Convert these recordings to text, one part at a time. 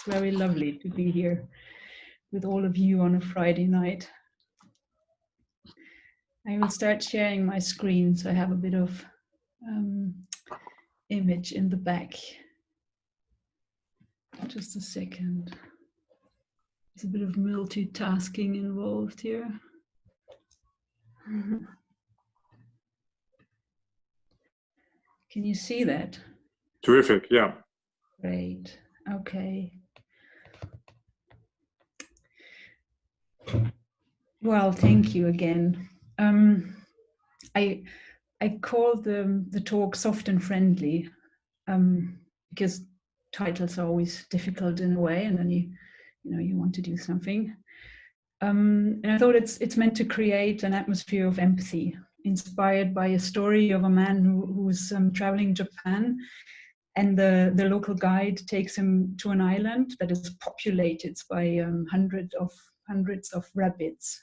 It's very lovely to be here with all of you on a Friday night. I will start sharing my screen so I have a bit of image in the back. Just a second. There's a bit of multitasking involved here. Can you see that? Terrific, yeah. Great, okay. Well, thank you again. I called the talk Soft and Friendly because titles are always difficult in a way, and then you want to do something. And I thought it's meant to create an atmosphere of empathy, inspired by a story of a man who's traveling Japan, and the local guide takes him to an island that is populated by hundreds of rabbits.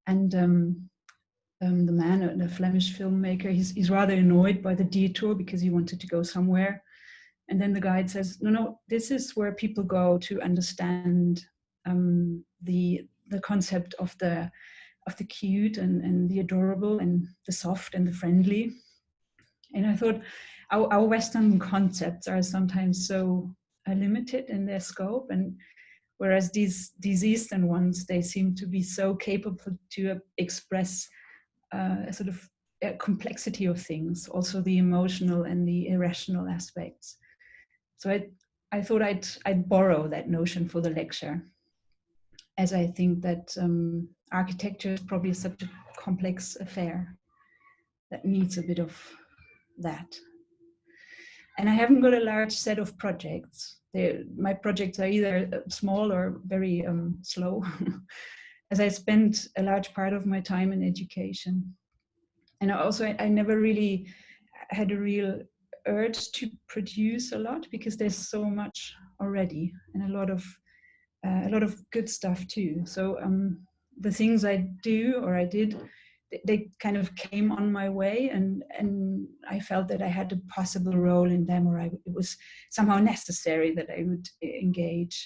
And the man, the Flemish filmmaker, he's rather annoyed by the detour because he wanted to go somewhere. And then the guide says, no, this is where people go to understand the concept of the cute and the adorable and the soft and the friendly. And I thought our Western concepts are sometimes so limited in their scope, and whereas these Eastern ones, they seem to be so capable to express a sort of complexity of things, also the emotional and the irrational aspects. So I thought I'd borrow that notion for the lecture, as I think that architecture is probably such a complex affair that needs a bit of that. And I haven't got a large set of projects. My projects are either small or very slow, as I spent a large part of my time in education. And also, I never really had a real urge to produce a lot because there's so much already, and a lot of good stuff too. So the things I do or I did, they kind of came on my way, and I felt that I had a possible role in them, or it was somehow necessary that I would engage.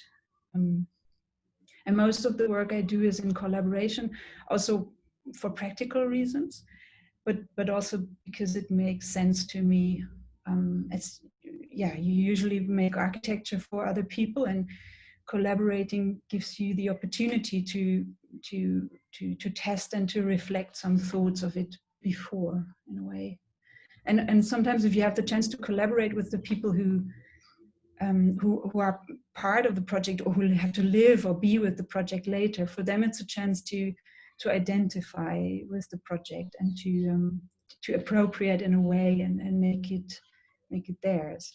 And most of the work I do is in collaboration, also for practical reasons, but also because it makes sense to me. You usually make architecture for other people, and collaborating gives you the opportunity to test and to reflect some thoughts of it before, in a way. And sometimes if you have the chance to collaborate with the people who are part of the project, or who have to live or be with the project later, for them it's a chance to identify with the project and to appropriate in a way and make it theirs.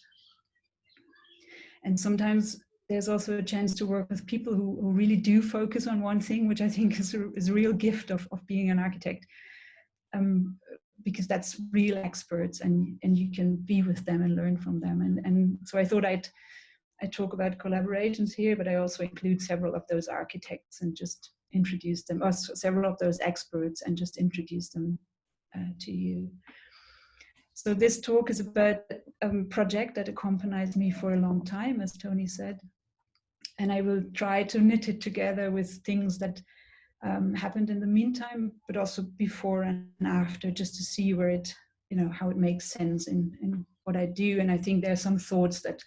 And sometimes there's also a chance to work with people who really do focus on one thing, which I think is a real gift of being an architect, because that's real experts, and you can be with them and learn from them. And so I thought I'd talk about collaborations here, but I also include several of those architects and just introduce them, or several of those experts, and just introduce them to you. So this talk is about a project that accompanies me for a long time, as Tony said. And I will try to knit it together with things that happened in the meantime, but also before and after, just to see where it, how it makes sense in what I do. And I think there are some thoughts that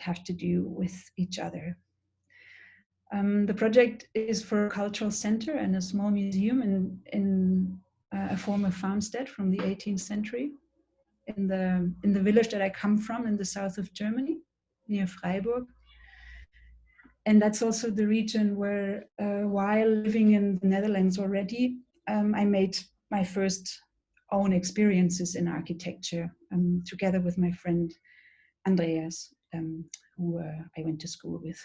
have to do with each other. The project is for a cultural center and a small museum in a former farmstead from the 18th century in the village that I come from in the south of Germany, near Freiburg. And that's also the region where, while living in the Netherlands already, I made my first own experiences in architecture together with my friend Andreas, who I went to school with.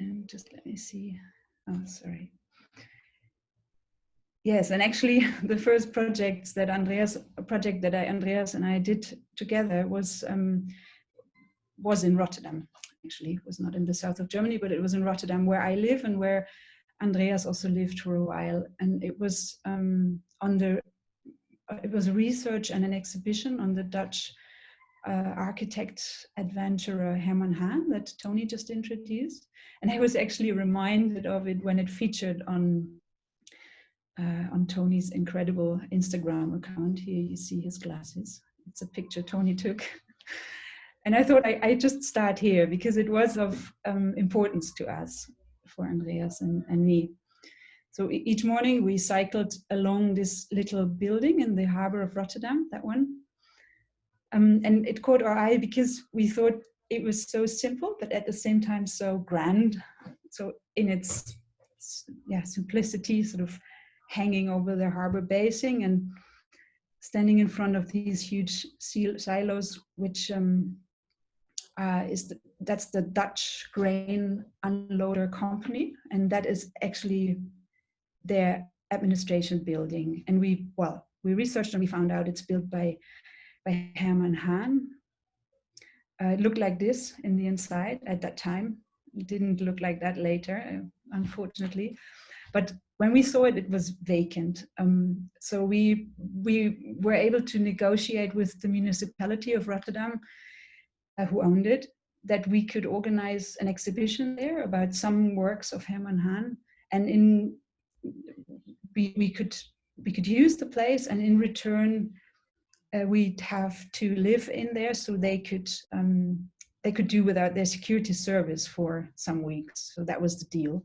And just let me see. Oh, sorry. Yes, and actually, the first project that Andreas and I did together was in Rotterdam. Actually, it was not in the south of Germany, but it was in Rotterdam, where I live and where Andreas also lived for a while. And it was it was a research and an exhibition on the Dutch architect adventurer Herman Hahn that Tony just introduced. And I was actually reminded of it when it featured on Tony's incredible Instagram account. Here you see his glasses. It's a picture Tony took. And I thought I just start here because it was of importance to us, for Andreas and me. So each morning we cycled along this little building in the harbor of Rotterdam, that one. And it caught our eye because we thought it was so simple, but at the same time so grand. So in its simplicity, sort of hanging over the harbor basing and standing in front of these huge silos, which that's the Dutch grain unloader company, and that is actually their administration building. And we researched and we found out it's built by Herman Hahn. It looked like this in the inside at that time. It didn't look like that later, unfortunately. But when we saw it, it was vacant. So we were able to negotiate with the municipality of Rotterdam, who owned it, that we could organize an exhibition there about some works of Herman Hahn, and we could use the place, and in return we'd have to live in there, so they could do without their security service for some weeks. So that was the deal.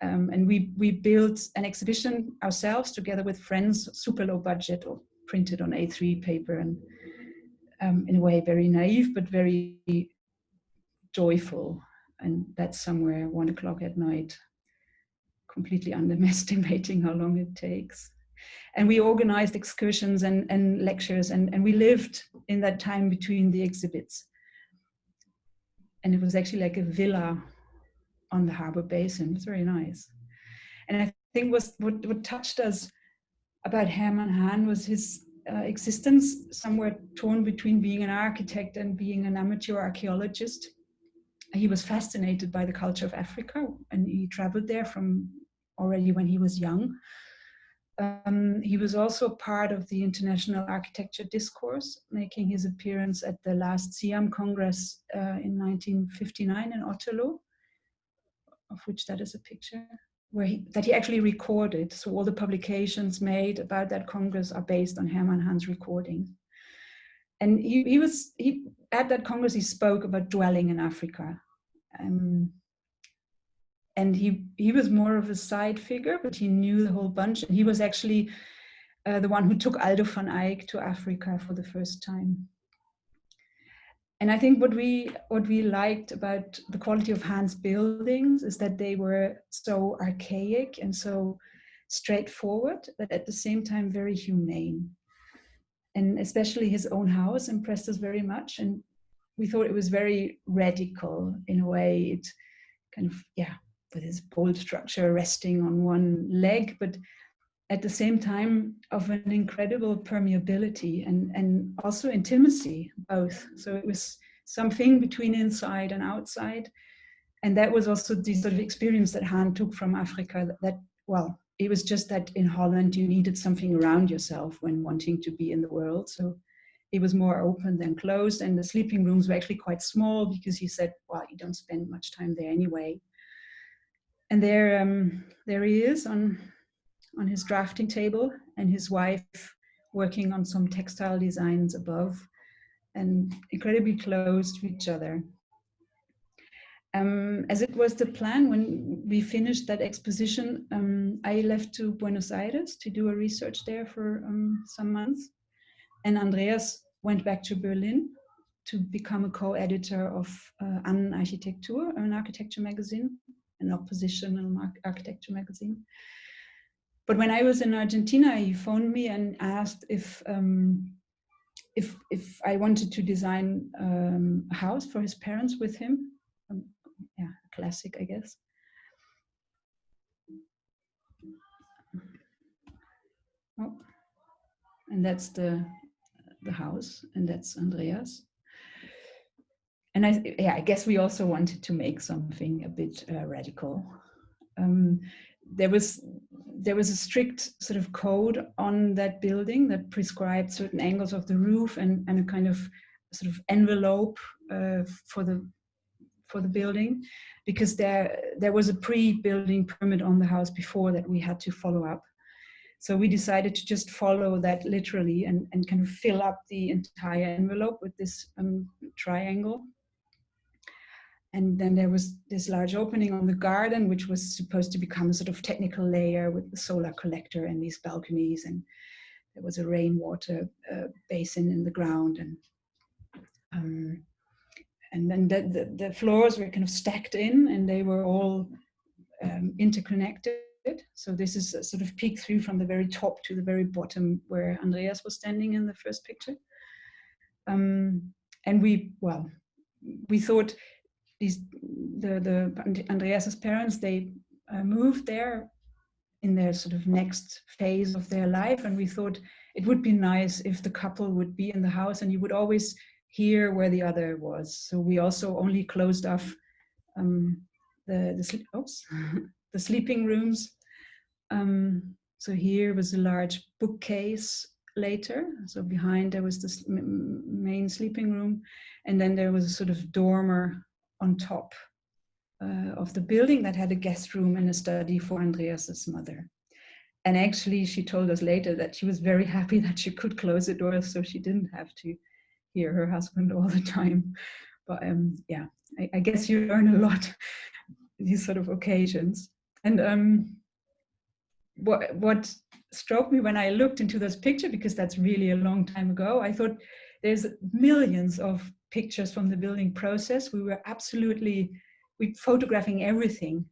And we built an exhibition ourselves together with friends, super low budget, or printed on A3 paper, and in a way very naive but very joyful. And that's somewhere 1 o'clock at night, completely underestimating how long it takes. And we organized excursions and lectures, and we lived in that time between the exhibits. And it was actually like a villa on the harbor basin. It's very nice. And I think what touched us about Herman Hahn was his existence somewhere torn between being an architect and being an amateur archaeologist. He was fascinated by the culture of Africa, and he traveled there from already when he was young. He was also part of the International Architecture Discourse, making his appearance at the last SIAM Congress in 1959 in Otterlo, of which that is a picture, that he actually recorded. So all the publications made about that Congress are based on Herman Hahn's recordings. And he at that Congress, he spoke about dwelling in Africa. And he was more of a side figure, but he knew the whole bunch. And he was actually the one who took Aldo van Eyck to Africa for the first time. And I think what we liked about the quality of Hahn's buildings is that they were so archaic and so straightforward, but at the same time very humane. And especially his own house impressed us very much. And we thought it was very radical in a way. It kind of, with his bold structure resting on one leg, but at the same time of an incredible permeability and also intimacy, both. So it was something between inside and outside. And that was also the sort of experience that Hahn took from Africa, that it was just that in Holland you needed something around yourself when wanting to be in the world. So it was more open than closed, and the sleeping rooms were actually quite small because he said, you don't spend much time there anyway. And there he is on his drafting table, and his wife working on some textile designs above, and incredibly close to each other. As it was the plan, when we finished that exposition, I left to Buenos Aires to do a research there for some months. And Andreas went back to Berlin to become a co-editor of An Architektur, an architecture magazine, an oppositional architecture magazine. But when I was in Argentina, he phoned me and asked if I wanted to design a house for his parents with him. Classic, I guess. And that's the house, and that's Andreas. And I guess we also wanted to make something a bit radical. There was a strict sort of code on that building that prescribed certain angles of the roof and a kind of sort of envelope for the building, because there was a pre-building permit on the house before that we had to follow up. So we decided to just follow that literally and kind of fill up the entire envelope with this triangle. And then there was this large opening on the garden, which was supposed to become a sort of technical layer with the solar collector and these balconies. And there was a rainwater basin in the ground. And then the floors were kind of stacked in, and they were all interconnected. So this is a sort of peek through from the very top to the very bottom where Andreas was standing in the first picture. And we thought the Andreas's parents, they moved there in their sort of next phase of their life, and we thought it would be nice if the couple would be in the house and you would always hear where the other was. So we also only closed off the sleeping rooms. So here was a large bookcase later. So behind there was this main sleeping room, and then there was a sort of dormer on top of the building that had a guest room and a study for Andreas's mother. And actually, she told us later that she was very happy that she could close the doors, so she didn't have to hear her husband all the time. But yeah, I guess you learn a lot these sort of occasions. And what struck me when I looked into this picture, because that's really a long time ago, I thought there's millions of pictures from the building process. We were photographing everything.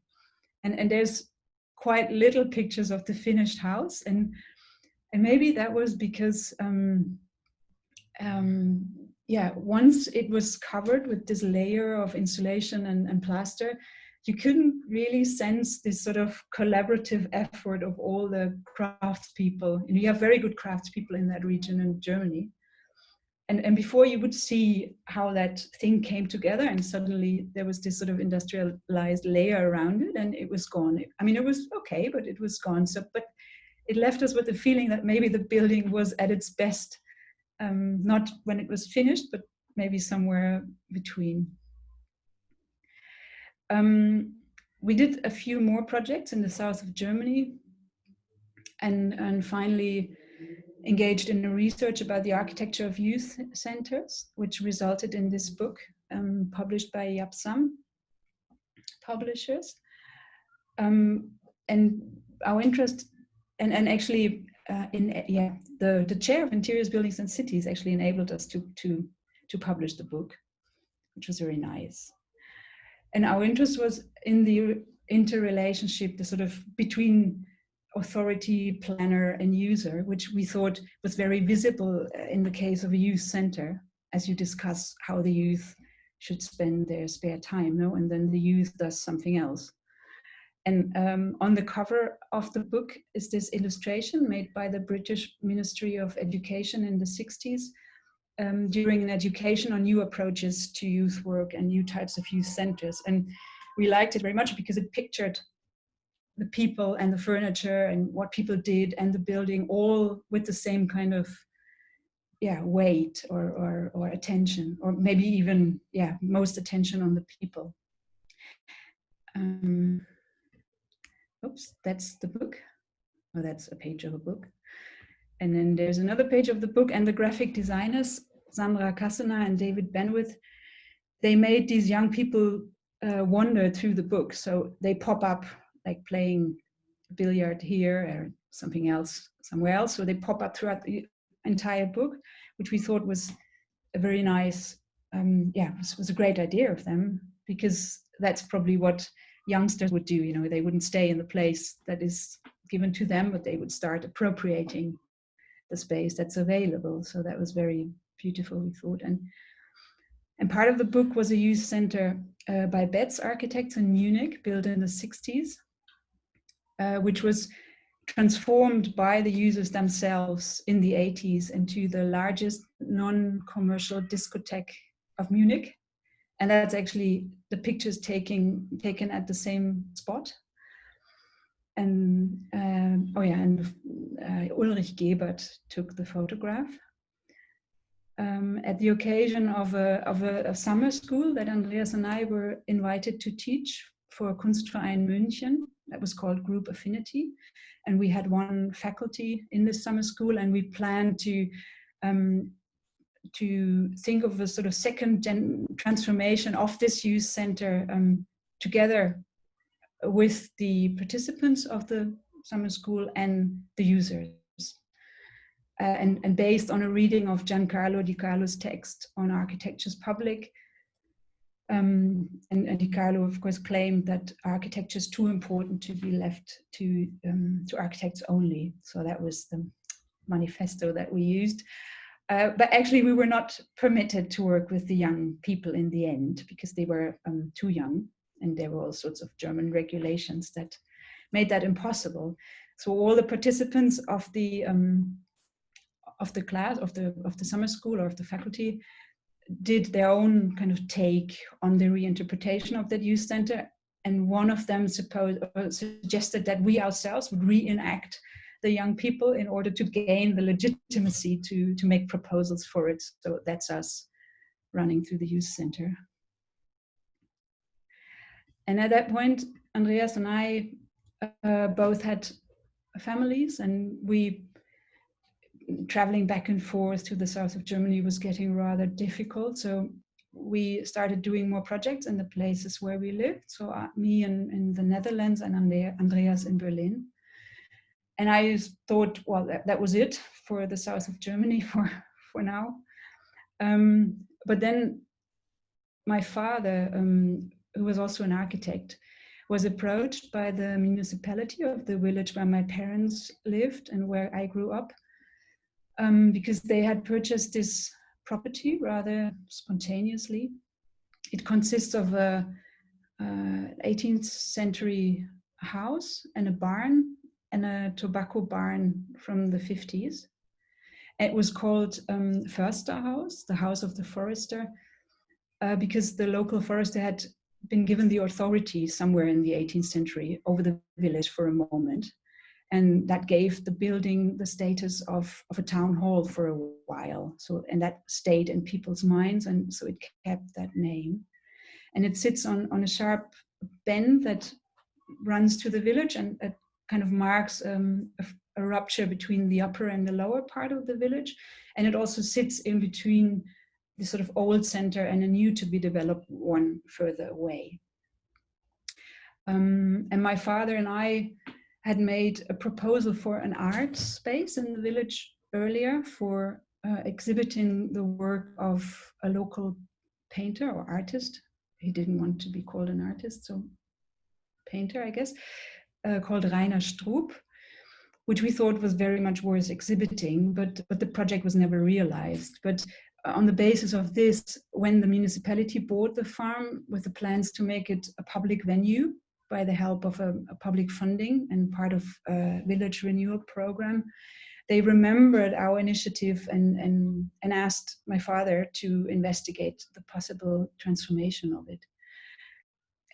And there's quite little pictures of the finished house. And maybe that was because, once it was covered with this layer of insulation and plaster, you couldn't really sense this sort of collaborative effort of all the craftspeople. And you have very good craftspeople in that region in Germany. And before you would see how that thing came together, and suddenly there was this sort of industrialized layer around it, and it was gone. I mean, it was okay, but it was gone. So, but it left us with the feeling that maybe the building was at its best, not when it was finished, but maybe somewhere between. We did a few more projects in the south of Germany, and finally engaged in a research about the architecture of youth centers, which resulted in this book published by Yapsam Publishers. And our interest, and actually the chair of Interiors, Buildings and Cities actually enabled us to publish the book, which was very nice. And our interest was in the interrelationship, the sort of between authority, planner, and user, which we thought was very visible in the case of a youth center, as you discuss how the youth should spend their spare time, no? And then the youth does something else. And on the cover of the book is this illustration made by the British Ministry of Education in the 60s during an education on new approaches to youth work and new types of youth centers. And we liked it very much because it pictured the people and the furniture and what people did and the building all with the same kind of weight or attention, or maybe even most attention on the people. Oops, that's the book. Oh, that's a page of a book. And then there's another page of the book, and the graphic designers, Sandra Kassener and David Benwith, they made these young people wander through the book. So they pop up like playing billiard here or something else somewhere else. So they pop up throughout the entire book, which we thought was a very nice, was a great idea of them, because that's probably what youngsters would do. You know, they wouldn't stay in the place that is given to them, but they would start appropriating the space that's available. So that was very beautiful, we thought. And part of the book was a youth center by Betz Architects in Munich, built in the 60s, which was transformed by the users themselves in the 80s into the largest non-commercial discotheque of Munich. And that's actually the pictures taken at the same spot. And Ulrich Gebert took the photograph. at the occasion of a summer school that Andreas and I were invited to teach for Kunstverein München. That was called Group Affinity. And we had one faculty in this summer school, and we planned to think of a sort of second transformation of this youth center together with the participants of the summer school and the users. And based on a reading of Giancarlo Di Carlo's text on Architecture's Public. And Di Carlo, of course, claimed that architecture is too important to be left to architects only. So that was the manifesto that we used. But actually, we were not permitted to work with the young people in the end because they were too young, and there were all sorts of German regulations that made that impossible. So all the participants of the class, of the summer school or of the faculty, did their own kind of take on the reinterpretation of that youth center. And one of them suggested that we ourselves would reenact the young people in order to gain the legitimacy to make proposals for it. So that's us running through the youth center. And at that point, Andreas and I both had families, and traveling back and forth to the south of Germany was getting rather difficult. So we started doing more projects in the places where we lived. So me in the Netherlands and Andreas in Berlin. And I thought, well, that was it for the south of Germany for now. But then my father, who was also an architect, was approached by the municipality of the village where my parents lived and where I grew up, because they had purchased this property rather spontaneously. It consists of a 18th century house and a barn and a tobacco barn from the 50s. It was called Förster House, the house of the forester, because the local forester had been given the authority somewhere in the 18th century over the village for a moment. And that gave the building the status of a town hall for a while. So, and that stayed in people's minds, and so it kept that name. And it sits on a sharp bend that runs to the village, and it kind of marks a rupture between the upper and the lower part of the village. And it also sits in between the sort of old center and a new to be developed one further away. And my father and I had made a proposal for an art space in the village earlier for exhibiting the work of a local painter or artist. He didn't want to be called an artist, so painter, I guess, called Rainer Stroop, which we thought was very much worth exhibiting, but the project was never realized. But on the basis of this, when the municipality bought the farm with the plans to make it a public venue by the help of a public funding and part of a village renewal program, they remembered our initiative and asked my father to investigate the possible transformation of it.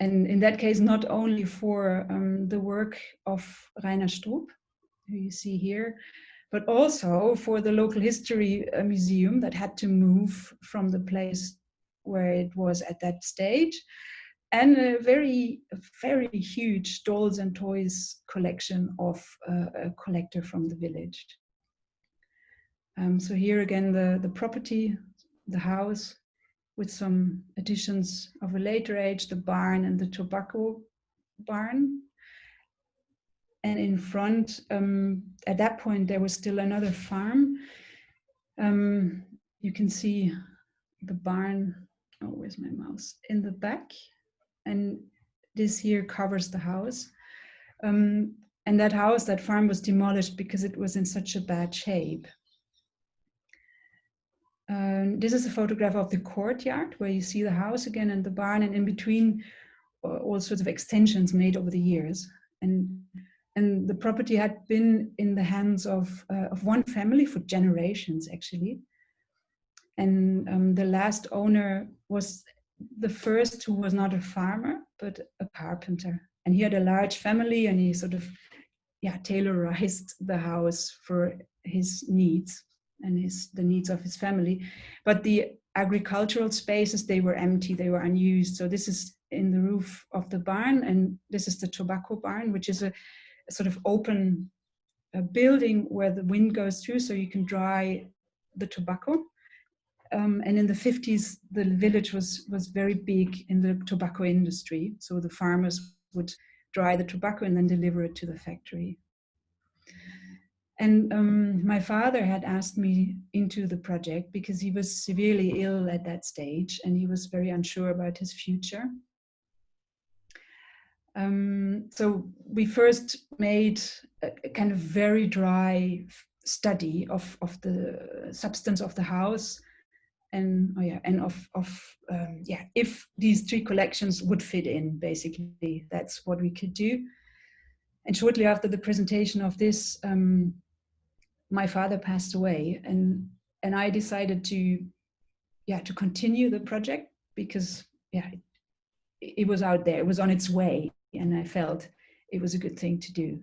And in that case, not only for the work of Rainer Stroop, who you see here, but also for the local history museum that had to move from the place where it was at that stage, and a very, very huge dolls and toys collection of a collector from the village. So here again, the property, the house, with some additions of a later age, the barn and the tobacco barn. And in front, at that point, there was still another farm. You can see the barn, oh, where's my mouse? In the back. And this here covers the house. And that house, that farm was demolished because it was in such a bad shape. This is a photograph of the courtyard where you see the house again and the barn, and in between all sorts of extensions made over the years. And the property had been in the hands of one family for generations, actually. And the last owner was the first who was not a farmer, but a carpenter. And he had a large family, and he sort of, tailorized the house for his needs. and the needs of his family. But the agricultural spaces, they were empty, they were unused. So this is in the roof of the barn, and this is the tobacco barn, which is a sort of open building where the wind goes through, so you can dry the tobacco. And in the 50s, the village was very big in the tobacco industry. So the farmers would dry the tobacco and then deliver it to the factory. And my father had asked me into the project because he was severely ill at that stage and he was very unsure about his future. So we first made a kind of very dry study of the substance of the house, and if these 3 collections would fit in. Basically, that's what we could do. And shortly after the presentation of this, my father passed away, and I decided to continue the project because it was out there, it was on its way, and I felt it was a good thing to do.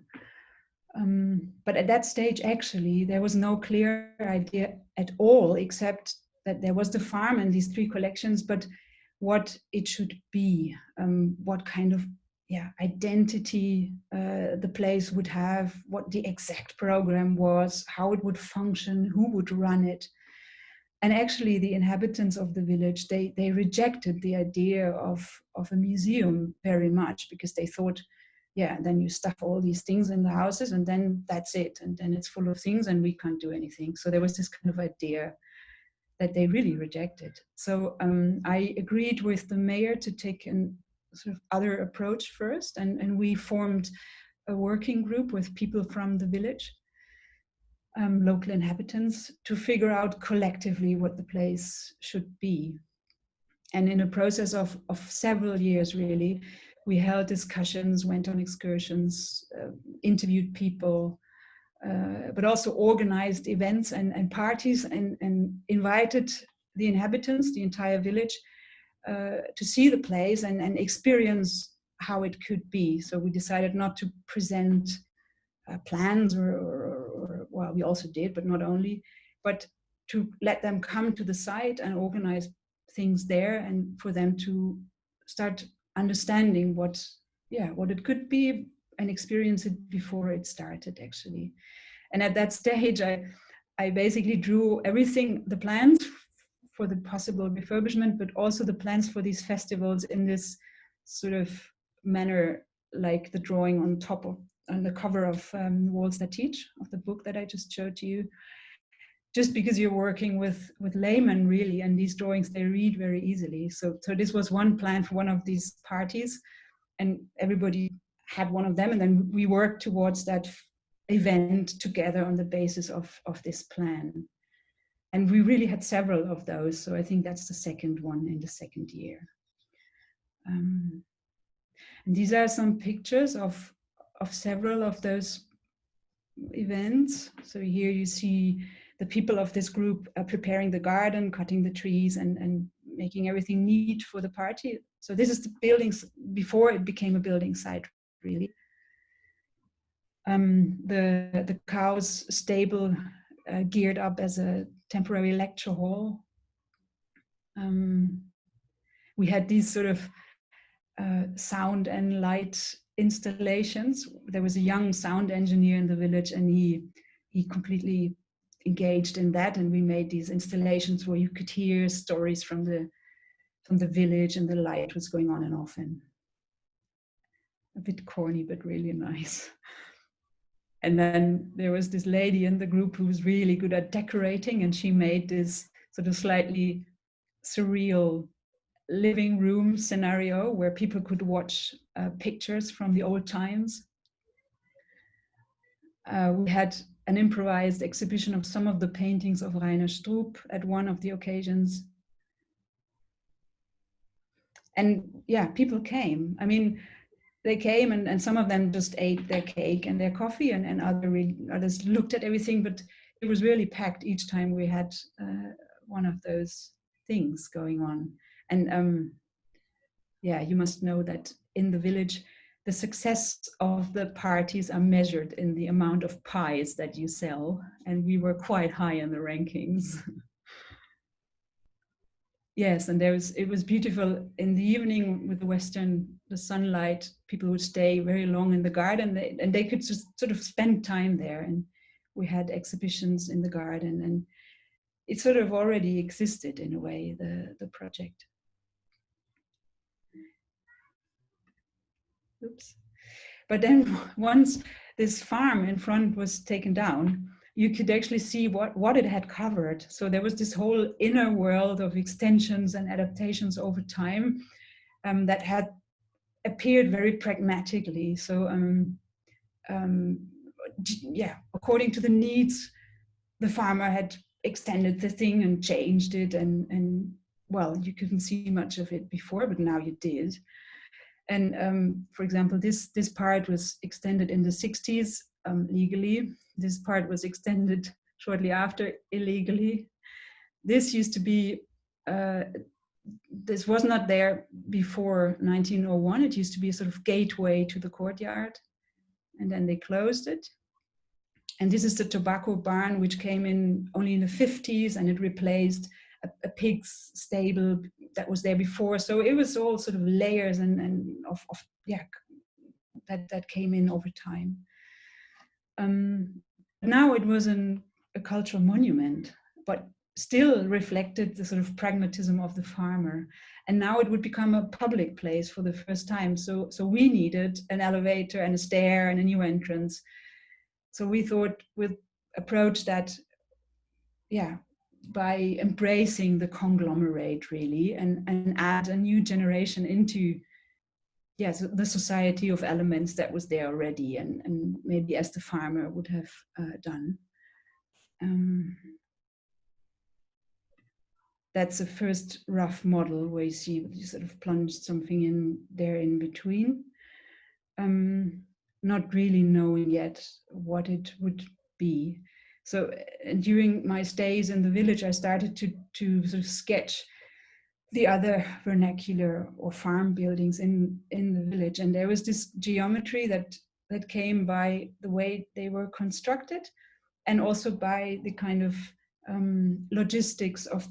But at that stage, actually, there was no clear idea at all, except that there was the farm and these 3 collections, but what it should be, what kind of identity the place would have, what the exact program was, how it would function, who would run it. And actually, the inhabitants of the village, they rejected the idea of a museum very much, because they thought, then you stuff all these things in the houses and then that's it. And then it's full of things and we can't do anything. So there was this kind of idea that they really rejected. So I agreed with the mayor to take a sort of other approach first. And we formed a working group with people from the village, local inhabitants, to figure out collectively what the place should be. And in a process of several years, really, we held discussions, went on excursions, interviewed people, but also organized events and parties, and invited the inhabitants, the entire village, to see the place and experience how it could be. So we decided not to present plans or well, we also did, but not only, but to let them come to the site and organize things there, and for them to start understanding what it could be and experience it before it started, actually. And at that stage, I basically drew everything, the plans for the possible refurbishment, but also the plans for these festivals in this sort of manner, like the drawing on the cover of Walls That Teach, of the book that I just showed to you. Just because you're working with laymen, really, and these drawings, they read very easily. So this was one plan for one of these parties, and everybody had one of them, and then we worked towards that event together on the basis of this plan. And we really had several of those, so I think that's the second one in the second year. And these are some pictures of several of those events. So here you see the people of this group preparing the garden, cutting the trees, and making everything neat for the party. So this is the buildings before it became a building site, really. The cows' stable geared up as a temporary lecture hall. We had these sort of sound and light installations. There was a young sound engineer in the village, and he completely engaged in that, and we made these installations where you could hear stories from the village, and the light was going on and off, and a bit corny but really nice. And then there was this lady in the group who was really good at decorating, and she made this sort of slightly surreal living room scenario where people could watch pictures from the old times. We had an improvised exhibition of some of the paintings of Rainer Stroop at one of the occasions. And people came. I mean, they came, and some of them just ate their cake and their coffee, and others looked at everything, but it was really packed each time we had one of those things going on. And you must know that in the village, the success of the parties are measured in the amount of pies that you sell, and we were quite high in the rankings. Yes, and it was beautiful in the evening with the sunlight. People would stay very long in the garden, and they could just sort of spend time there. And we had exhibitions in the garden, and it sort of already existed in a way, the project. Oops. But then once this farm in front was taken down, you could actually see what it had covered. So there was this whole inner world of extensions and adaptations over time that had appeared very pragmatically. So yeah, according to the needs, the farmer had extended the thing and changed it, and well, you couldn't see much of it before, but now you did. And for example, this part was extended in the 60s legally. This part was extended shortly after illegally. This used to be, this was not there before 1901. It used to be a sort of gateway to the courtyard, and then they closed it. And this is the tobacco barn, which came in only in the 50s, and it replaced a pig's stable that was there before. So it was all sort of layers and of yeah, that came in over time. Now it was a cultural monument, but still reflected the sort of pragmatism of the farmer. And now it would become a public place for the first time. So we needed an elevator and a stair and a new entrance. So we thought we'd approach that, yeah, by embracing the conglomerate really, and add a new generation into, yes, the society of elements that was there already, and maybe as the farmer would have done. That's the first rough model where you see you sort of plunged something in there in between, not really knowing yet what it would be. So during my stays in the village, I started to sort of sketch the other vernacular or farm buildings in the village. And there was this geometry that came by the way they were constructed, and also by the kind of logistics of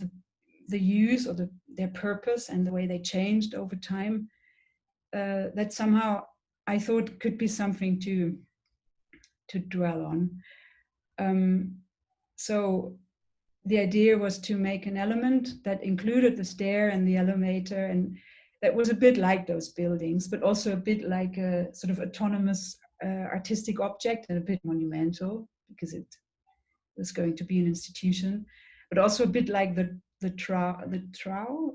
the use or their purpose and the way they changed over time, that somehow I thought could be something to dwell on. So the idea was to make an element that included the stair and the elevator, and that was a bit like those buildings, but also a bit like a sort of autonomous artistic object, and a bit monumental because it was going to be an institution, but also a bit like the trough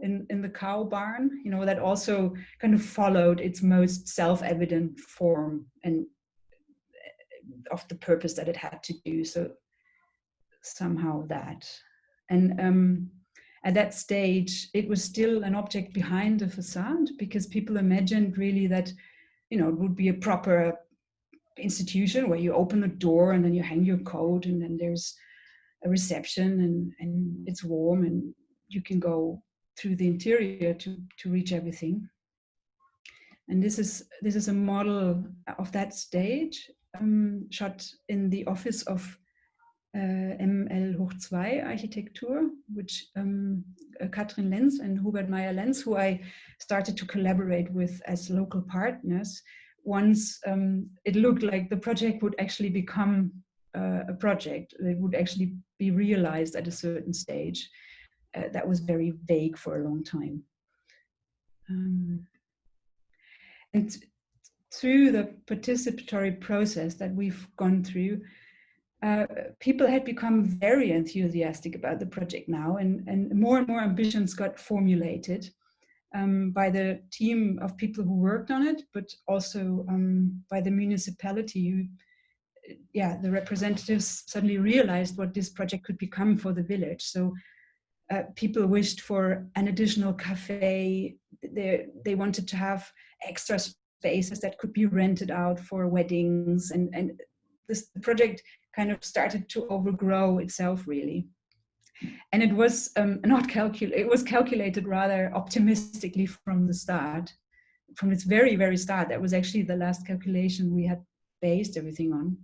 in the cow barn, you know, that also kind of followed its most self-evident form and of the purpose that it had to do. So somehow that, and at that stage it was still an object behind the facade, because people imagined really that, you know, it would be a proper institution where you open the door and then you hang your coat and then there's a reception and it's warm and you can go through the interior to reach everything. And this is a model of that stage, shot in the office of ML2 Architektur, which Katrin Lenz and Hubert Meyer-Lenz, who I started to collaborate with as local partners, once it looked like the project would actually become a project. It would actually be realized at a certain stage. That was very vague for a long time. And through the participatory process that we've gone through, people had become very enthusiastic about the project now, and more ambitions got formulated by the team of people who worked on it, but also by the municipality who, yeah, the representatives suddenly realized what this project could become for the village. So people wished for an additional cafe. They wanted to have extra spaces that could be rented out for weddings, and this project kind of started to overgrow itself really. And it was not calculated, it was calculated rather optimistically from the start. from its very, very start. That was actually the last calculation we had based everything on.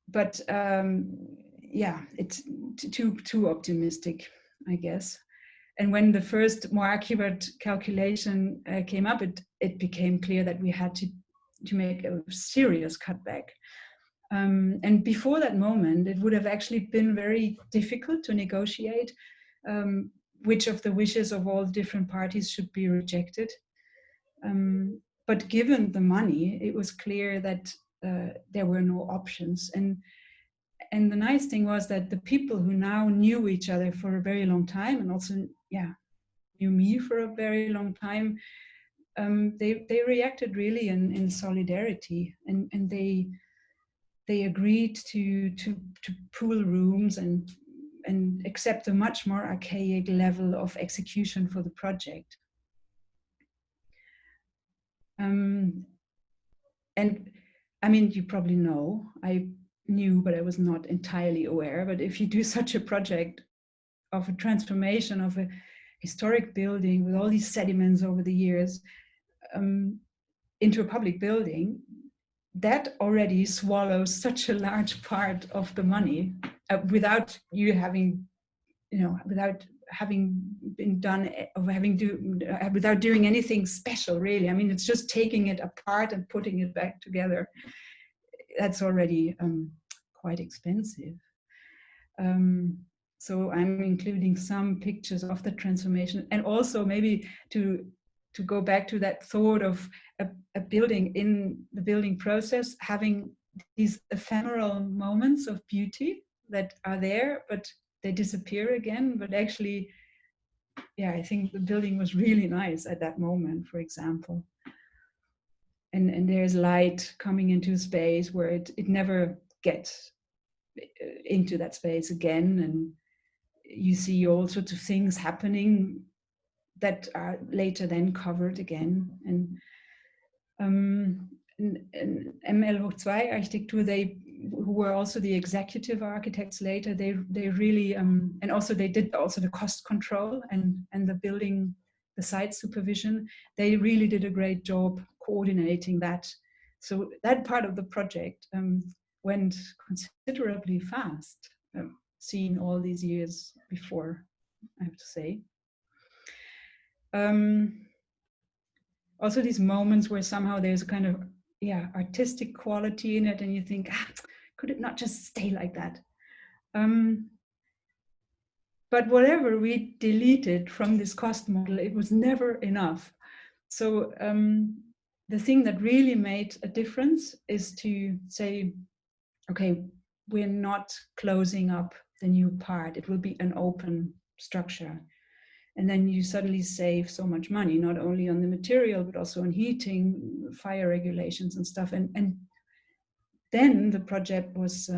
But yeah, it's too optimistic, I guess. And when the first more accurate calculation came up, it became clear that we had to make a serious cutback. And before that moment, it would have actually been very difficult to negotiate which of the wishes of all different parties should be rejected. But given the money, it was clear that there were no options. And the nice thing was that the people who now knew each other for a very long time, and also, yeah, knew me for a very long time, they reacted really in solidarity, and they agreed to pool rooms and accept a much more archaic level of execution for the project. And I mean, you probably know, I knew, but I was not entirely aware, but if you do such a project of a transformation of a historic building with all these sediments over the years into a public building, that already swallows such a large part of the money without you having, without having been done, without doing anything special, really. I mean, it's just taking it apart and putting it back together. That's already quite expensive. So I'm including some pictures of the transformation, and also maybe to go back to that thought of a building in the building process having these ephemeral moments of beauty that are there, but they disappear again. But actually, yeah, I think the building was really nice at that moment, for example. And there's light coming into space where it never gets into that space again, and you see all sorts of things happening that are later then covered again. And ML2 Architektur, who were also the executive architects later, they really and also they did also the cost control and the building, the site supervision. They really did a great job coordinating that. So that part of the project went considerably fast, seen all these years before, I have to say. Also these moments where somehow there's a kind of artistic quality in it, and you think, could it not just stay like that? But whatever we deleted from this cost model, it was never enough. So the thing that really made a difference is to say, okay, we're not closing up the new part. It will be an open structure. And then you suddenly save so much money, not only on the material, but also on heating, fire regulations and stuff. And then the project was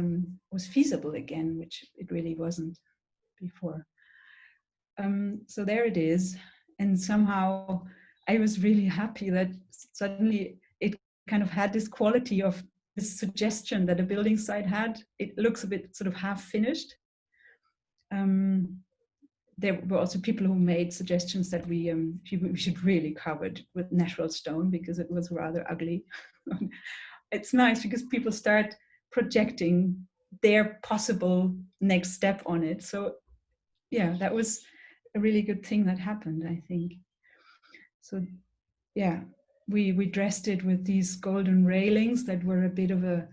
feasible again, which it really wasn't before. So there it is. And somehow I was really happy that suddenly it kind of had this quality of this suggestion that a building site had. It looks a bit sort of half finished. There were also people who made suggestions that we should really cover it with natural stone because it was rather ugly. It's nice because people start projecting their possible next step on it. So yeah, that was a really good thing that happened, I think. So yeah, we dressed it with these golden railings that were a bit of a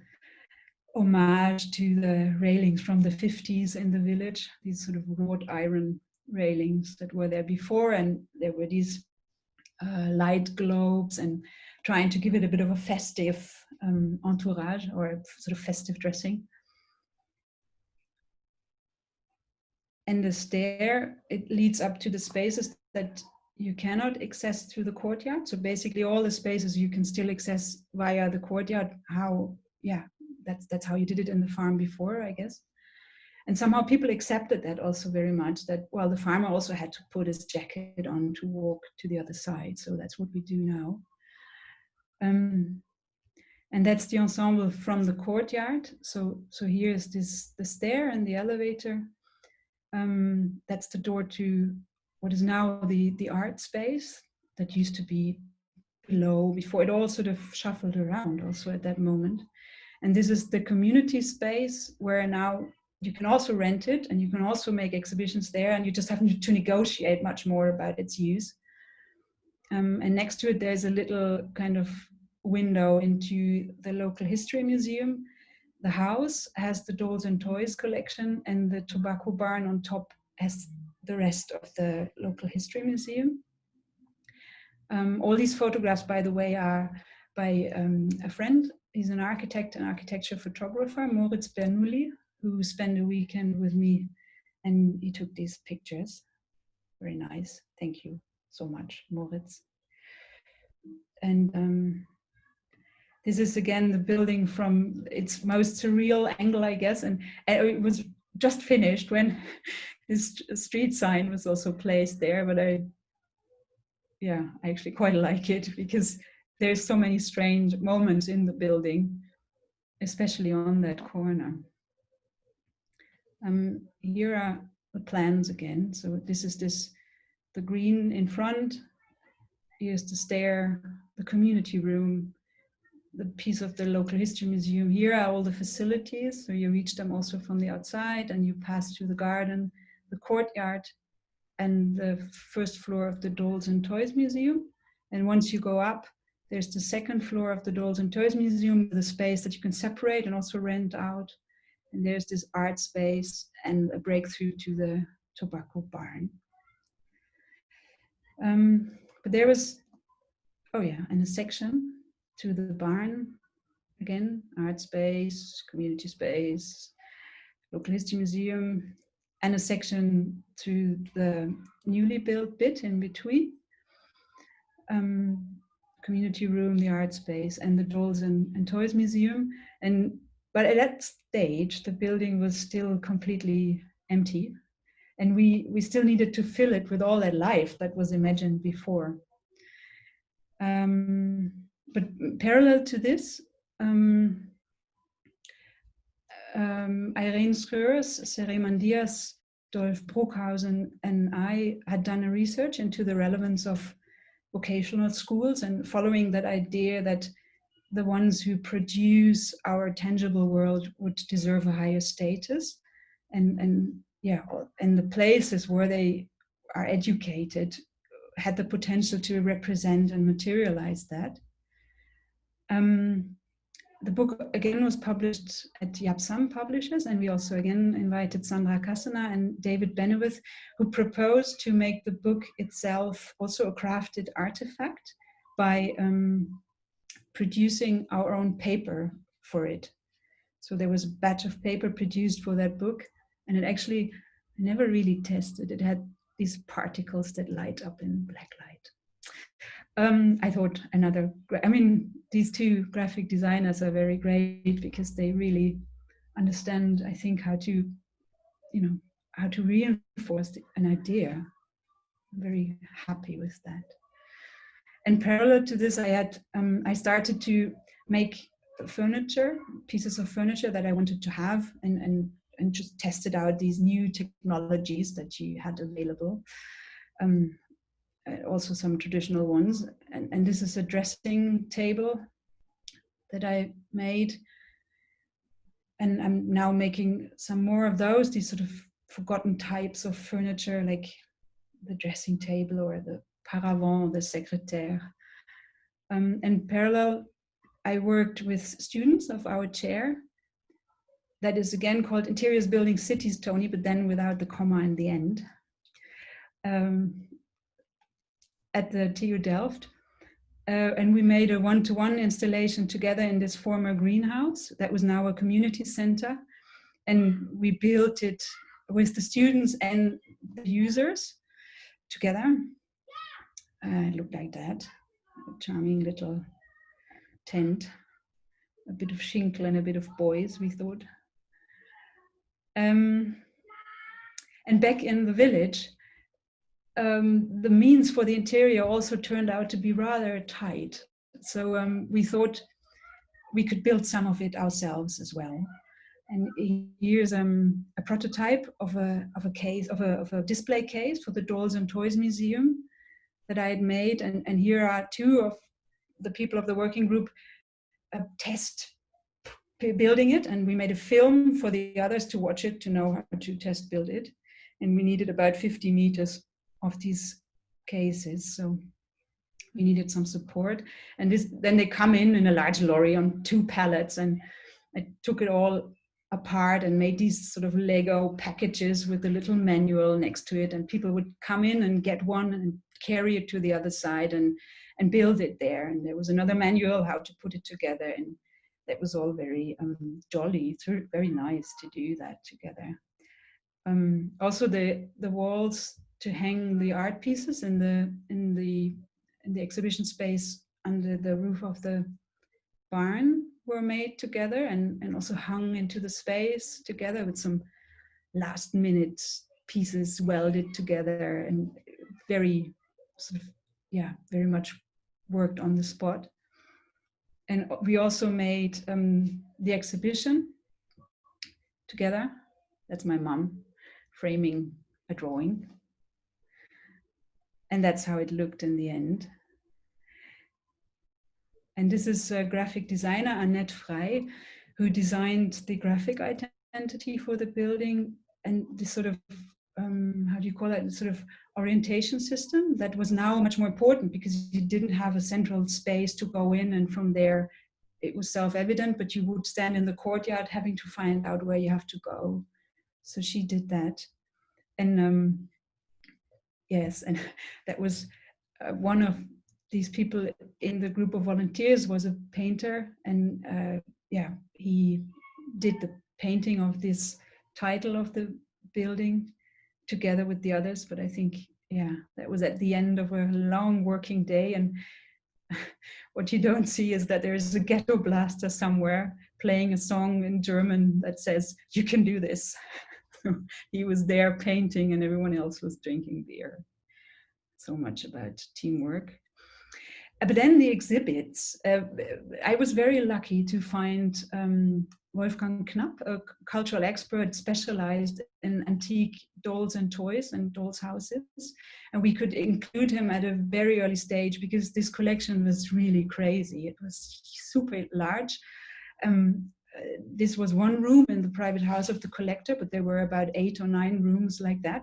homage to the railings from the 50s in the village, these sort of wrought iron railings that were there before, and there were these light globes, and trying to give it a bit of a festive entourage or sort of festive dressing. And the stair, it leads up to the spaces that you cannot access through the courtyard. So basically all the spaces you can still access via the courtyard. That's how you did it in the farm before, I guess. And somehow people accepted that also very much, that, well, the farmer also had to put his jacket on to walk to the other side. So that's what we do now. And that's the ensemble from the courtyard. So here's the stair and the elevator. That's the door to what is now the art space that used to be below before it all sort of shuffled around also at that moment. And this is the community space where now you can also rent it and you can also make exhibitions there, and you just have to negotiate much more about its use. And next to it, there's a little kind of window into the local history museum. The house has the dolls and toys collection, and the tobacco barn on top has the rest of the local history museum. All these photographs, by the way, are by a friend. He's an architect and architecture photographer, Moritz Bernoulli, who spent a weekend with me, and he took these pictures. Very nice. Thank you so much, Moritz. And this is again the building from its most surreal angle, I guess, and it was just finished when this street sign was also placed there, but I actually quite like it because there's so many strange moments in the building, especially on that corner. Here are the plans again. So this is the green in front. Here's the stair, the community room, the piece of the local history museum. Here are all the facilities. So you reach them also from the outside, and you pass through the garden, the courtyard, and the first floor of the Dolls and Toys Museum. And once you go up, there's the second floor of the Dolls and Toys Museum, the space that you can separate and also rent out. And there's this art space and a breakthrough to the tobacco barn. But there was, and a section to the barn. Again, art space, community space, local history museum, and a section to the newly built bit in between. Community room, the art space, and the Dolls and Toys Museum. But at that stage, the building was still completely empty, and we still needed to fill it with all that life that was imagined before. But parallel to this, Irene Schreurs, Sereman Diaz, Dolf Bruckhausen, and I had done a research into the relevance of vocational schools, and following that idea that the ones who produce our tangible world would deserve a higher status, and the places where they are educated had the potential to represent and materialize that. The book again was published at Yapsam Publishers, and we also again invited Sandra Kassener and David Benowith, who proposed to make the book itself also a crafted artifact by producing our own paper for it. So there was a batch of paper produced for that book, and it actually never really tested. It had these particles that light up in black light. I thought these two graphic designers are very great because they really understand, I think, how to reinforce an idea. I'm very happy with that. And parallel to this, I started to make furniture, pieces of furniture that I wanted to have, and just tested out these new technologies that you had available. Also some traditional ones. And this is a dressing table that I made. And I'm now making some more of those, these sort of forgotten types of furniture, like the dressing table or the paravent, the secrétaire. And parallel, I worked with students of our chair. That is again called Interiors Building Cities, Tony, but then without the comma in the end. At the TU Delft. And we made a one-to-one installation together in this former greenhouse that was now a community center. And we built it with the students and the users together. It looked like that, a charming little tent, a bit of Schinkel and a bit of boys, we thought. And back in the village, the means for the interior also turned out to be rather tight. So we thought we could build some of it ourselves as well. And here's a prototype of a case, of a display case for the Dolls and Toys Museum that I had made. And here are two of the people of the working group test building it, and we made a film for the others to watch it, to know how to test build it. And we needed about 50 meters of these cases, so we needed some support. And then they come in a large lorry on 2 pallets, and I took it all apart and made these sort of Lego packages with a little manual next to it, and people would come in and get one and carry it to the other side and build it there. And there was another manual how to put it together, and that was all very jolly. It's very nice to do that together. Also the walls to hang the art pieces in the exhibition space under the roof of the barn were made together and also hung into the space together with some last minute pieces welded together, and very sort of, yeah, very much worked on the spot. And we also made the exhibition together. That's my mom framing a drawing. And that's how it looked in the end. And this is a graphic designer, Annette Frey, who designed the graphic identity for the building, and this sort of, how do you call it, sort of orientation system that was now much more important because you didn't have a central space to go in, and from there it was self-evident, but you would stand in the courtyard having to find out where you have to go. So she did that. And yes, and that was one of these people in the group of volunteers was a painter, and yeah, he did the painting of this title of the building together with the others. But I think, yeah, that was at the end of a long working day, and what you don't see is that there is a ghetto blaster somewhere playing a song in German that says, "You can do this." He was there painting and everyone else was drinking beer. So much about teamwork. But then the exhibits, I was very lucky to find Wolfgang Knapp, a cultural expert specialized in antique dolls and toys and dolls' houses. And we could include him at a very early stage because this collection was really crazy. It was super large. This was one room in the private house of the collector, but there were about 8 or 9 rooms like that,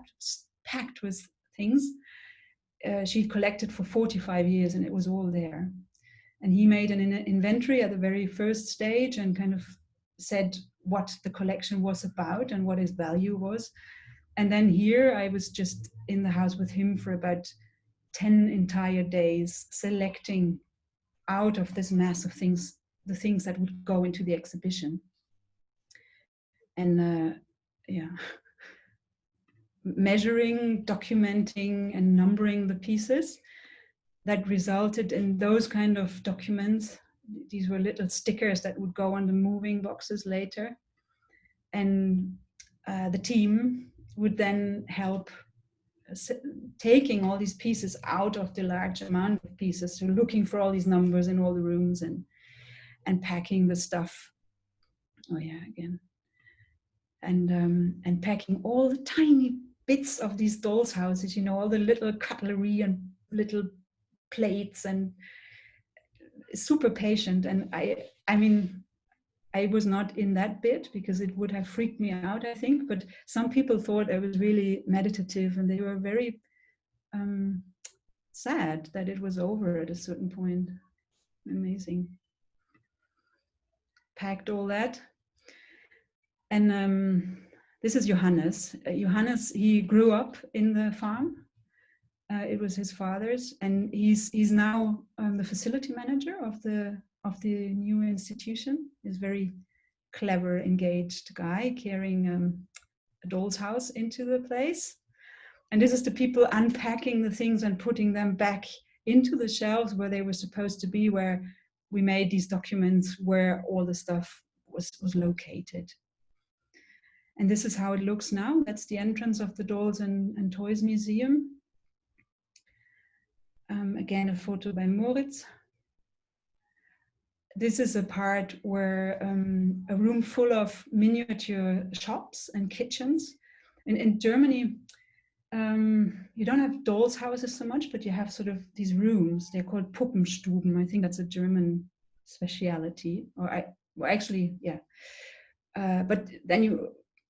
packed with things. She collected for 45 years and it was all there. And he made an inventory at the very first stage and kind of said what the collection was about and what its value was. And then here I was just in the house with him for about 10 entire days, selecting out of this mass of things, the things that would go into the exhibition. And yeah, measuring, documenting, and numbering the pieces that resulted in those kind of documents. These were little stickers that would go on the moving boxes later. And the team would then help taking all these pieces out of the large amount of pieces, so looking for all these numbers in all the rooms and packing the stuff. Oh yeah, again. And packing all the tiny bits of these dolls' houses, you know, all the little cutlery and little plates, and super patient. And I mean, I was not in that bit because it would have freaked me out, I think, but some people thought I was really meditative and they were very sad that it was over at a certain point. Amazing. Packed all that. And this is Johannes. Johannes, he grew up in the farm. It was his father's, and he's now the facility manager of the new institution. He's a very clever, engaged guy, carrying a doll's house into the place. And this is the people unpacking the things and putting them back into the shelves where they were supposed to be, where we made these documents where all the stuff was located. And this is how it looks now. That's the entrance of the Dolls and Toys Museum. Again, a photo by Moritz. this is a part where a room full of miniature shops and kitchens. In Germany, you don't have dolls' houses so much, but you have sort of these rooms. They're called Puppenstuben. I think that's a German speciality. Well, actually, yeah. But then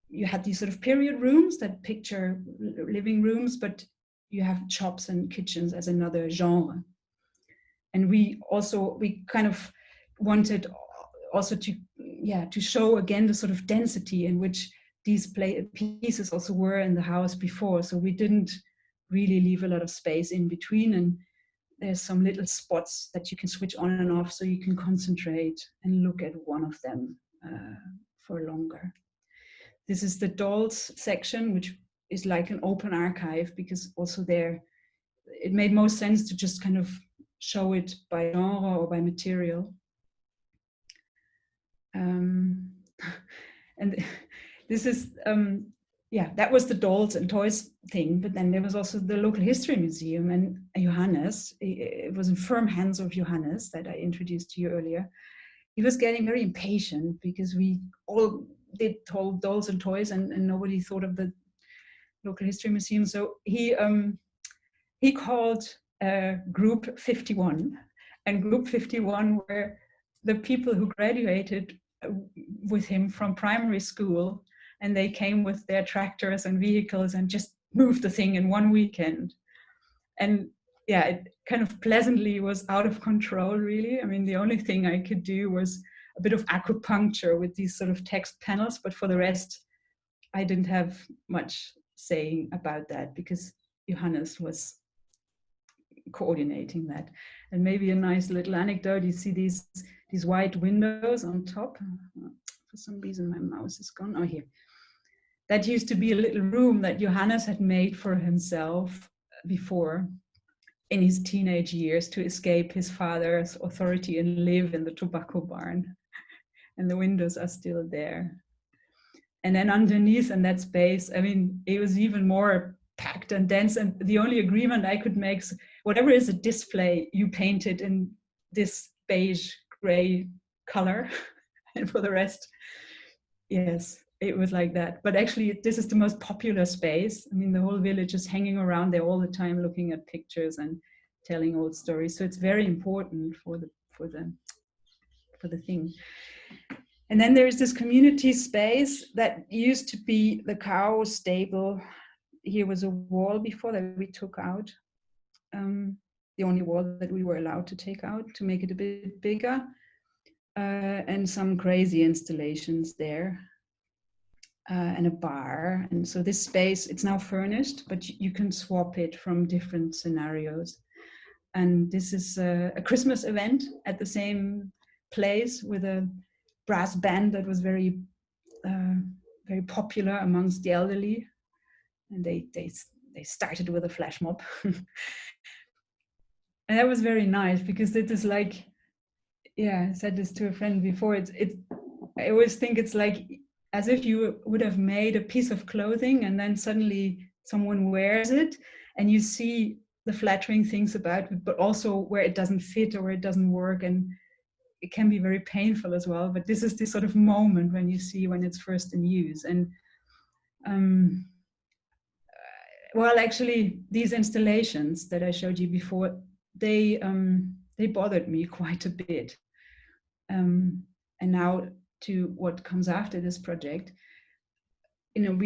you had these sort of period rooms that picture living rooms, but you have shops and kitchens as another genre. And we kind of wanted also to show again the sort of density in which these pieces also were in the house before. So we didn't really leave a lot of space in between, and there's some little spots that you can switch on and off so you can concentrate and look at one of them for longer. This is the dolls section, which is like an open archive, because also there it made most sense to just kind of show it by genre or by material. And this is, that was the dolls and toys thing. But then there was also the local history museum, and Johannes, it was in firm hands of Johannes that I introduced to you earlier. He was getting very impatient because we all did dolls and toys, and nobody thought of the local history museum. So he called Group 51, and Group 51 were the people who graduated with him from primary school, and they came with their tractors and vehicles and just moved the thing in one weekend. And yeah, it kind of pleasantly was out of control, really. I mean, the only thing I could do was a bit of acupuncture with these sort of text panels, but for the rest, I didn't have much saying about that because Johannes was coordinating that. And maybe a nice little anecdote, you see these white windows on top. For some reason my mouse is gone. Oh, here. That used to be a little room that Johannes had made for himself before in his teenage years to escape his father's authority and live in the tobacco barn. And the windows are still there. And then underneath in that space, I mean, it was even more packed and dense. And the only agreement I could make, whatever is a display, you paint it in this beige gray color. And for the rest, yes, it was like that. But actually, this is the most popular space. I mean, the whole village is hanging around there all the time, looking at pictures and telling old stories. So it's very important for the thing. And then there's this community space that used to be the cow stable. Here was a wall before that we took out. The only wall that we were allowed to take out to make it a bit bigger. And some crazy installations there. And a bar. And so this space, it's now furnished, but you can swap it from different scenarios. And this is a Christmas event at the same place with a brass band that was very, very popular amongst the elderly. And they started with a flash mob. And that was very nice because it is like, yeah, I said this to a friend before, I always think it's like as if you would have made a piece of clothing and then suddenly someone wears it and you see the flattering things about it, but also where it doesn't fit or where it doesn't work. And it can be very painful as well. But this is this sort of moment when you see when it's first in use. And well, actually, these installations that I showed you before, they bothered me quite a bit. And now to what comes after this project, you know,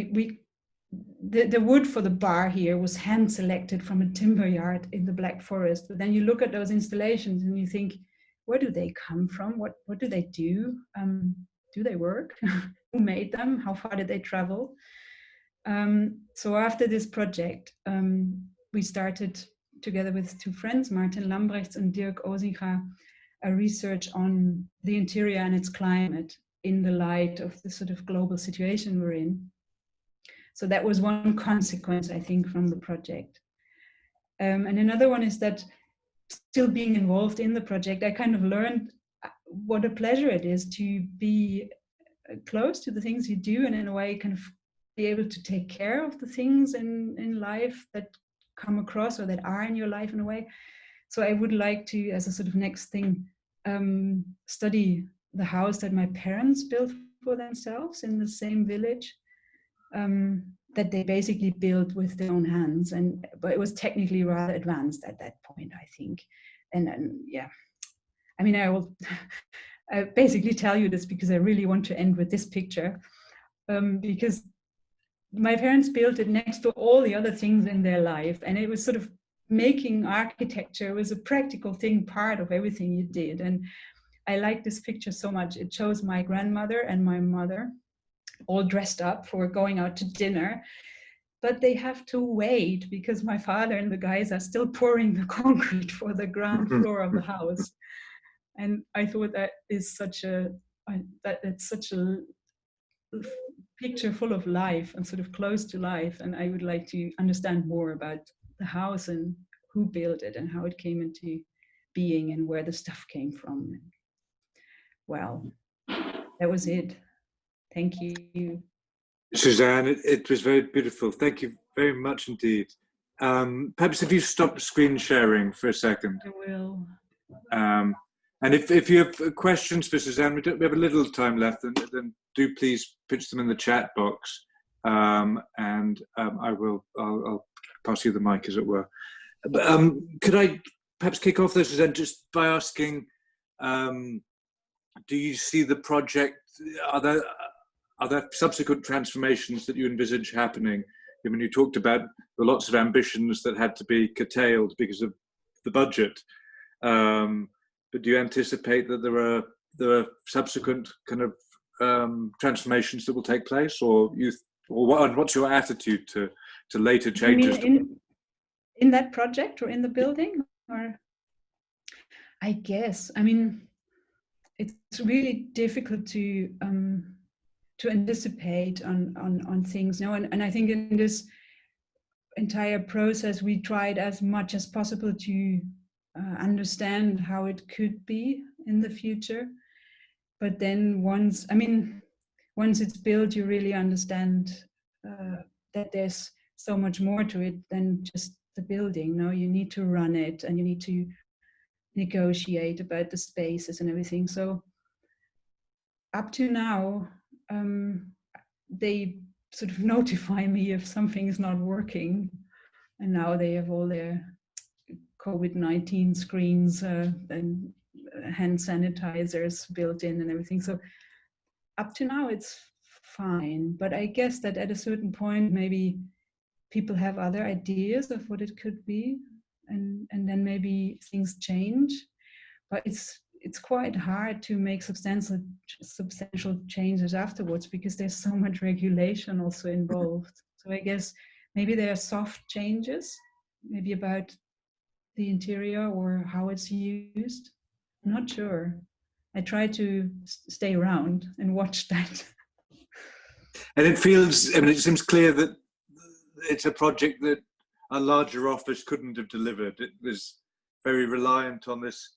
the wood for the bar here was hand selected from a timber yard in the Black Forest. But then you look at those installations and you think, where do they come from? What do they do? Do they work? Who made them? How far did they travel? So after this project, we started together with two friends, Martin Lambrechts and Dirk Osinger, a research on the interior and its climate in the light of the sort of global situation we're in. So that was one consequence, I think, from the project. And another one is that still being involved in the project, I kind of learned what a pleasure it is to be close to the things you do and in a way kind of be able to take care of the things in life that come across or that are in your life in a way. So I would like to, as a sort of next thing, study the house that my parents built for themselves in the same village, that they basically built with their own hands. But it was technically rather advanced at that point, I think. And yeah, I mean, I will I basically tell you this because I really want to end with this picture, because my parents built it next to all the other things in their life, and it was sort of making architecture was a practical thing, part of everything you did. And I like this picture so much. It shows my grandmother and my mother all dressed up for going out to dinner, but they have to wait because my father and the guys are still pouring the concrete for the ground floor of the house. And I thought that is such a that's such a picture full of life and sort of close to life. And I would like to understand more about the house and who built it and how it came into being and where the stuff came from. Well, that was it. Thank you. Susanne, it was very beautiful. Thank you very much indeed. Perhaps if you stop screen sharing for a second. I will. And if you have questions for Susanne, we have a little time left, then do please pitch them in the chat box, and I'll pass you the mic, as it were. But, could I perhaps kick off this, Susanne, just by asking, do you see the project? Are there subsequent transformations that you envisage happening? I mean, you talked about the lots of ambitions that had to be curtailed because of the budget. But do you anticipate that there are subsequent kind of transformations that will take place, or what's your attitude to later changes? In that project or in the building, or I guess, I mean, it's really difficult to anticipate on things, and I think in this entire process we tried as much as possible to understand how it could be in the future. But then once it's built, you really understand that there's so much more to it than just the building. No, you need to run it, and you need to negotiate about the spaces and everything. So up to now, they sort of notify me if something is not working, and now they have all their COVID-19 screens and hand sanitizers built in and everything. So up to now it's fine, but I guess that at a certain point maybe people have other ideas of what it could be, and then maybe things change. But it's quite hard to make substantial changes afterwards because there's so much regulation also involved. So I guess maybe there are soft changes, maybe about the interior or how it's used. I'm not sure. I try to stay around and watch that. And it feels, I mean, it seems clear that it's a project that a larger office couldn't have delivered. It was very reliant on this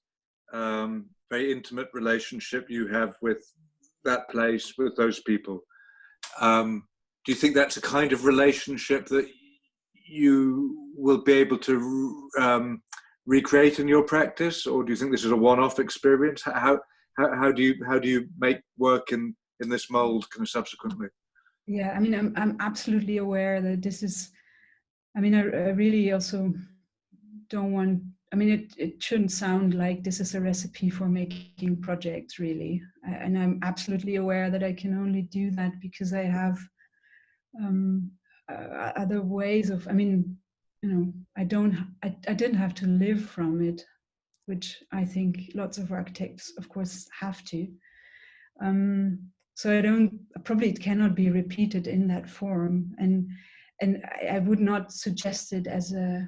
very intimate relationship you have with that place, with those people. Do you think that's a kind of relationship that you will be able to recreate in your practice, or do you think this is a one-off experience? How do you make work in this mold kind of subsequently? Yeah, I mean, I'm absolutely aware that this is. I mean, I really also don't want. I mean, it shouldn't sound like this is a recipe for making projects, really. And I'm absolutely aware that I can only do that because I have other ways of. I mean, you know, I didn't have to live from it, which I think lots of architects, of course, have to. So probably it cannot be repeated in that form, and I would not suggest it as a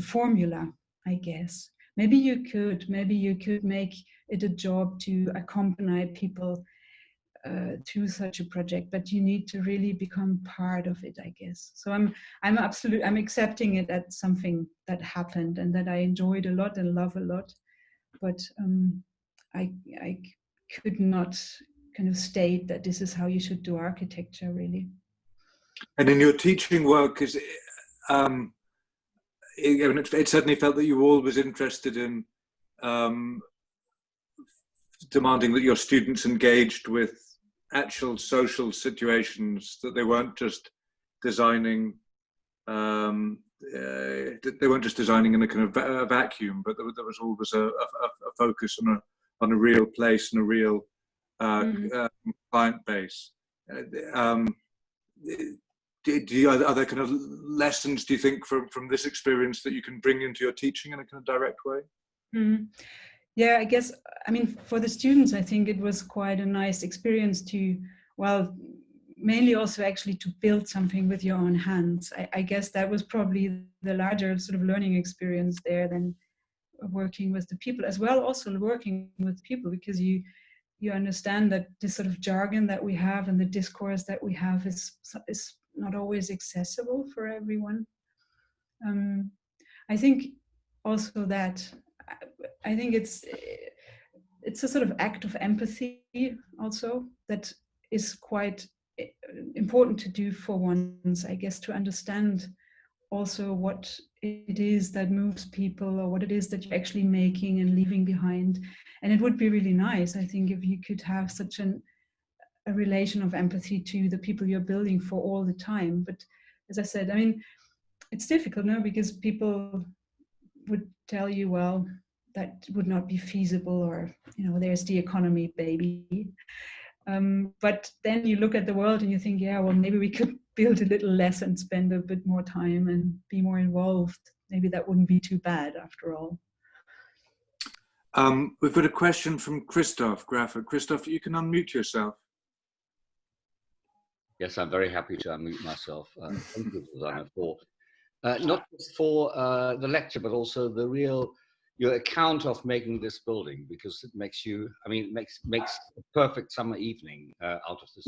formula. I guess maybe you could make it a job to accompany people to such a project, but you need to really become part of it, I guess. So I'm accepting it as something that happened and that I enjoyed a lot and love a lot, but I could not kind of state that this is how you should do architecture, really. And in your teaching work, it certainly felt that you were always interested in demanding that your students engaged with actual social situations, that they weren't just designing they weren't just designing in a kind of vacuum, but there was always a focus on a real place and a real client base. Are there kind of lessons, do you think, from this experience that you can bring into your teaching in a kind of direct way? Yeah, I guess, I mean, for the students, I think it was quite a nice experience to, well, mainly also actually to build something with your own hands. I guess that was probably the larger sort of learning experience there than working with the people, as well also working with people, because you understand that this sort of jargon that we have and the discourse that we have is not always accessible for everyone. I think also that I think it's a sort of act of empathy also that is quite important to do for once, I guess, to understand also what it is that moves people, or what it is that you're actually making and leaving behind. And it would be really nice, I think, if you could have such a relation of empathy to the people you're building for all the time. But as I said, I mean, it's difficult now, because people would tell you, well, that would not be feasible, or, you know, there's the economy, baby. But then you look at the world and you think, yeah, well, maybe we could build a little less and spend a bit more time and be more involved. Maybe that wouldn't be too bad after all. We've got a question from Christoph Graffer. Christoph, you can unmute yourself. Yes, I'm very happy to unmute myself. Thank you, Susanne, for not just for the lecture, but also your account of making this building, because it makes you, I mean, makes a perfect summer evening out of this.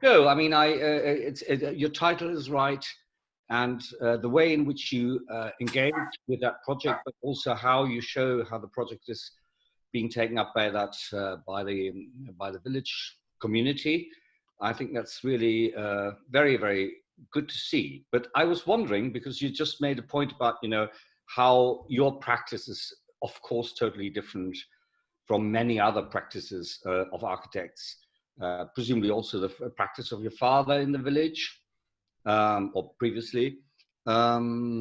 No, I mean, your title is right, and the way in which you engage with that project, but also how you show how the project is being taken up by that by the village community. I think that's really very, very good to see. But I was wondering, because you just made a point about, you know, how your practice is, of course, totally different from many other practices of architects, presumably also the practice of your father in the village, or previously. How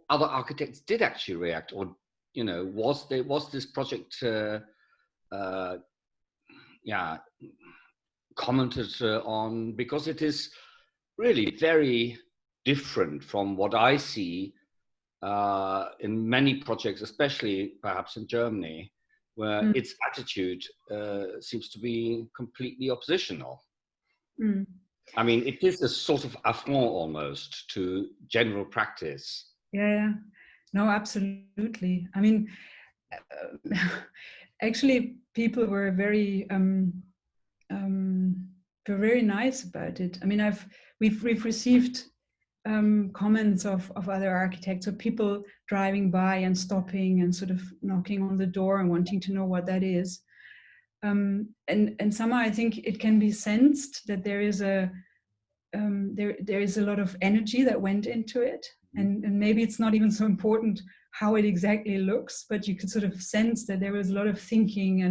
other architects did actually react, or, you know, was this project commented on, because it is really very different from what I see in many projects, especially perhaps in Germany, where its attitude seems to be completely oppositional. I mean, it is a sort of affront almost to general practice. Yeah, no, absolutely. I mean, actually, people were very nice about it. I mean, we've received comments of other architects, or people driving by and stopping and sort of knocking on the door and wanting to know what that is. And somehow I think it can be sensed that there is a lot of energy that went into it, and maybe it's not even so important how it exactly looks, but you could sort of sense that there was a lot of thinking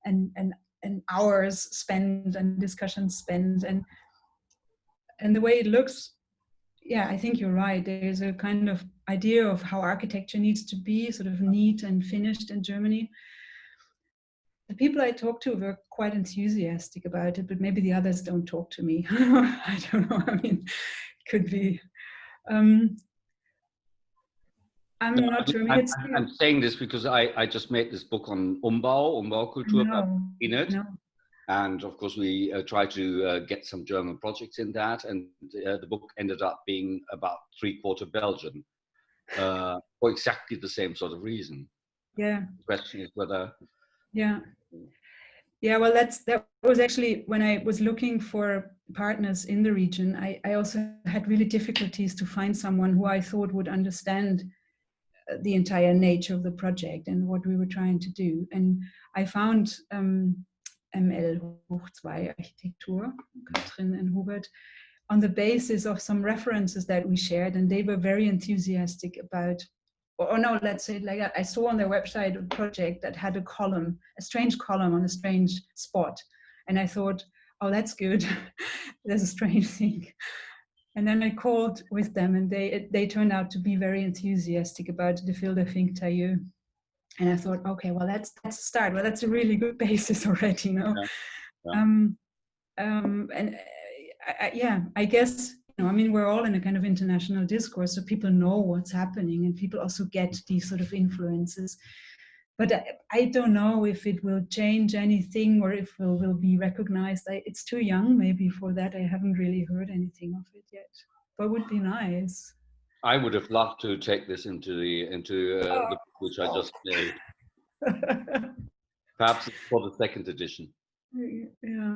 and hours spent and discussions spent, and the way it looks. Yeah, I think you're right. There's a kind of idea of how architecture needs to be, sort of neat and finished in Germany. The people I talked to were quite enthusiastic about it, but maybe the others don't talk to me. I don't know. I mean, it could be. I'm not sure. I mean, I'm saying this because I just made this book on Umbaukultur, and of course we try to get some German projects in that, and the book ended up being about 3/4 Belgian, for exactly the same sort of reason. Yeah. The question is whether. Yeah, well, that was actually when I was looking for partners in the region. I also had really difficulties to find someone who I thought would understand the entire nature of the project and what we were trying to do. And I found ML Hoch 2 Architektur, Katrin and Hubert, on the basis of some references that we shared, and they were very enthusiastic about or no, let's say it like that. I saw on their website a project that had a column, a strange column on a strange spot. And I thought, oh, that's good. There's a strange thing. And then I called with them, and they turned out to be very enthusiastic about the Filde Vinktailleux. And I thought, okay, well, that's a start. Well, that's a really good basis already, you know. Yeah. And I guess, you know, I mean, we're all in a kind of international discourse, so people know what's happening, and people also get these sort of influences. But I don't know if it will change anything or if it will be recognized. It's too young maybe for that. I haven't really heard anything of it yet, but it would be nice. I would have loved to take this into the book which I just made. Perhaps for the second edition. Yeah.